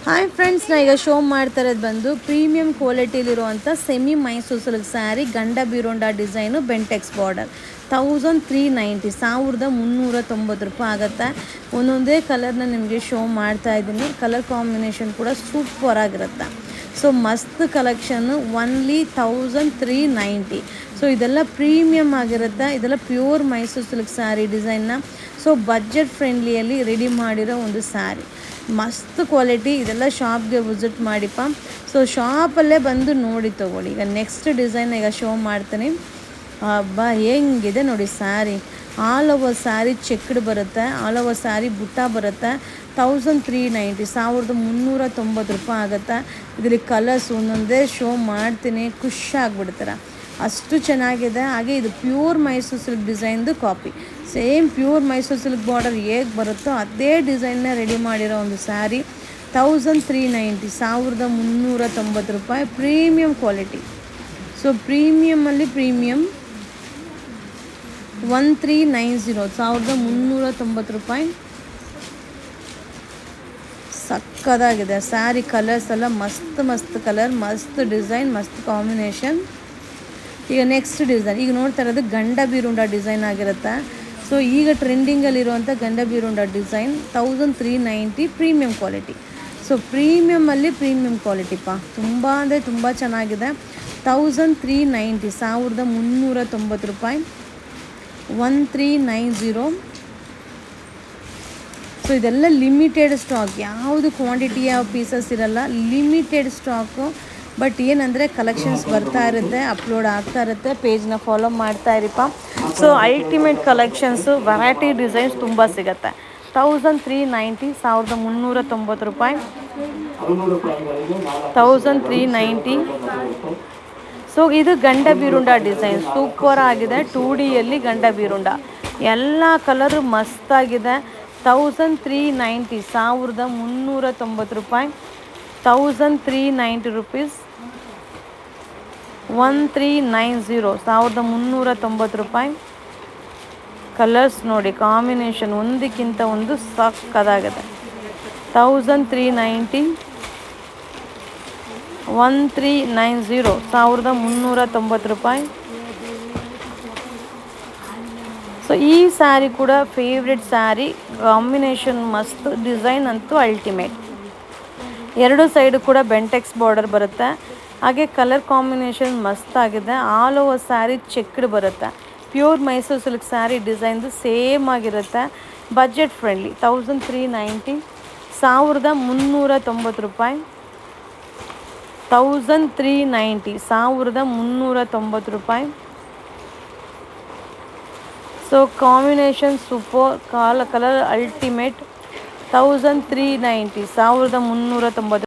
Hi friends, ನಾ ಈಗ show ಮಾಡ್ತಾ ಇರೋದು ಬಂದು ಪ್ರೀಮಿಯಂ ಕ್ವಾಲಿಟಿಲಿರುವಂಥ semi Mysore silk sari Gandaberunda design Bentex border 1390 ರೂಪಾಯಿ ಆಗುತ್ತೆ. ಒಂದೊಂದೇ ಕಲರ್ನ ನಿಮಗೆ ಶೋ ಮಾಡ್ತಾ ಇದ್ದೀನಿ. ಕಲರ್ ಕಾಂಬಿನೇಷನ್ ಕೂಡ ಸೂಪರ್ ಆಗಿರುತ್ತೆ. ಸೊ ಮಸ್ತ್ ಕಲೆಕ್ಷನ್ನು ಒನ್ಲಿ 1390. ಸೊ ಇದೆಲ್ಲ ಪ್ರೀಮಿಯಮ್ ಆಗಿರುತ್ತೆ. ಇದೆಲ್ಲ ಪ್ಯೂರ್ ಮೈಸೂರು ಸಿಲ್ಕ್ ಸ್ಯಾರಿ ಡಿಸೈನ್ನ. ಸೊ ಬಜೆಟ್ ಫ್ರೆಂಡ್ಲಿಯಲ್ಲಿ ರೆಡಿ ಮಾಡಿರೋ ಒಂದು ಸ್ಯಾರಿ, ಮಸ್ತ್ ಕ್ವಾಲಿಟಿ. ಇದೆಲ್ಲ ಶಾಪ್ಗೆ ವಿಸಿಟ್ ಮಾಡಿಪ್ಪ. ಸೊ ಶಾಪಲ್ಲೇ ಬಂದು ನೋಡಿ ತೊಗೊಳ್ಳಿ. ಈಗ ನೆಕ್ಸ್ಟ್ ಡಿಸೈನ್ ಈಗ ಶೋ ಮಾಡ್ತೀನಿ. ಹಬ್ಬ ಹೆಂಗಿದೆ ನೋಡಿ sari. All over sari checked ಬರುತ್ತೆ, ಆಲ್ ಓವರ್ ಸ್ಯಾರಿ ಬುಟ್ಟ ಬರುತ್ತೆ. 1390 ರೂಪಾಯಿ ಆಗುತ್ತೆ. ಇದರಲ್ಲಿ ಕಲರ್ಸ್ ಒಂದೊಂದೇ ಶೋ ಮಾಡ್ತೀನಿ, ಖುಷಿ ಆಗಿಬಿಡ್ತಾರೆ, ಅಷ್ಟು ಚೆನ್ನಾಗಿದೆ. ಹಾಗೆ ಇದು ಪ್ಯೂರ್ ಮೈಸೂರು ಸಿಲ್ಕ್ ಡಿಸೈನ್ದು copy. Same pure Mysore silk border ಹೇಗೆ ಬರುತ್ತೋ ಅದೇ ಡಿಸೈನ್ನ ರೆಡಿ ಮಾಡಿರೋ ಒಂದು ಸ್ಯಾರಿ. 1390 ರೂಪಾಯಿ, ಪ್ರೀಮಿಯಮ್ ಕ್ವಾಲಿಟಿ. ಸೊ ಪ್ರೀಮಿಯಮಲ್ಲಿ ಪ್ರೀಮಿಯಮ್ 1390 ರೂಪಾಯಿ. ಸಕ್ಕದಾಗಿದೆ ಸ್ಯಾರಿ. ಕಲರ್ಸ್ ಎಲ್ಲ ಮಸ್ತ್ ಕಲರ್, ಮಸ್ತ್ ಡಿಸೈನ್, ಮಸ್ತ್ ಕಾಂಬಿನೇಷನ್. ಈಗ ನೆಕ್ಸ್ಟ್ ಡಿಸೈನ್ ಈಗ ನೋಡ್ತಾ ಇರೋದು ಗಂಡ ಬೀರುಂಡ ಡಿಸೈನ್ ಆಗಿರುತ್ತೆ. ಸೊ ಈಗ ಟ್ರೆಂಡಿಂಗಲ್ಲಿರುವಂಥ Gandaberunda design 1390 premium quality. So ಪ್ರೀಮಿಯಮಲ್ಲಿ ಪ್ರೀಮಿಯಮ್ ಕ್ವಾಲಿಟಿಪ್ಪ, ತುಂಬ ಅಂದರೆ ತುಂಬ ಚೆನ್ನಾಗಿದೆ. 1390 ರೂಪಾಯಿ, 1390. ಸೊ ಇದೆಲ್ಲ ಲಿಮಿಟೆಡ್ ಸ್ಟಾಕ್, ಯಾವುದು ಕ್ವಾಂಟಿಟಿಯ ಪೀಸಸ್ ಇರಲ್ಲ, ಲಿಮಿಟೆಡ್ ಸ್ಟಾಕು. ಬಟ್ ಏನಂದರೆ ಕಲೆಕ್ಷನ್ಸ್ ಬರ್ತಾ ಇರುತ್ತೆ, ಅಪ್ಲೋಡ್ ಆಗ್ತಾ ಇರುತ್ತೆ. ಪೇಜ್ನ ಫಾಲೋ ಮಾಡ್ತಾ ಇರಿಪ್ಪ. So ultimate collections, variety designs ತುಂಬ ಸಿಗುತ್ತೆ. 1390 ರೂಪಾಯಿ, 1390. ಸೊ ಇದು ಗಂಡ ಬೀರುಂಡ ಡಿಸೈನ್ ಸೂಪರ್ ಆಗಿದೆ. 2Dಯಲ್ಲಿ ಗಂಡ ಬೀರುಂಡ, ಎಲ್ಲ ಕಲರು ಮಸ್ತಾಗಿದೆ. 1390 ರೂಪಾಯಿ, 1390 ರುಪೀಸ್, 1390 ರೂಪಾಯಿ. ಕಲರ್ಸ್ ನೋಡಿ, ಕಾಂಬಿನೇಷನ್ ಒಂದಕ್ಕಿಂತ ಒಂದು ಸಕ್ಕದಾಗಿದೆ. 1390 ರೂಪಾಯಿ. ಸೊ ಈ ಸ್ಯಾರಿ ಕೂಡ ಫೇವ್ರೆಟ್ ಸ್ಯಾರಿ, ಕಾಂಬಿನೇಷನ್ ಮಸ್ತ್, ಡಿಸೈನ್ ಅಂತೂ ಅಲ್ಟಿಮೇಟ್. ಎರಡು ಸೈಡು ಕೂಡ ಬೆಂಟೆಕ್ಸ್ ಬಾರ್ಡರ್ ಬರುತ್ತೆ. ಹಾಗೆ ಕಲರ್ ಕಾಂಬಿನೇಷನ್ ಮಸ್ತ್ ಆಗಿದೆ. ಆಲ್ ಓವರ್ ಸ್ಯಾರಿ ಚೆಕ್ಡ್ ಬರುತ್ತೆ. ಪ್ಯೂರ್ ಮೈಸೂರು ಸಿಲ್ಕ್ ಸ್ಯಾರಿ ಡಿಸೈನ್ದು ಸೇಮ್ ಆಗಿರುತ್ತೆ. Budget friendly. 1390 ರೂಪಾಯಿ, 1390 ರೂಪಾಯಿ. So combination super, colour ultimate. 1390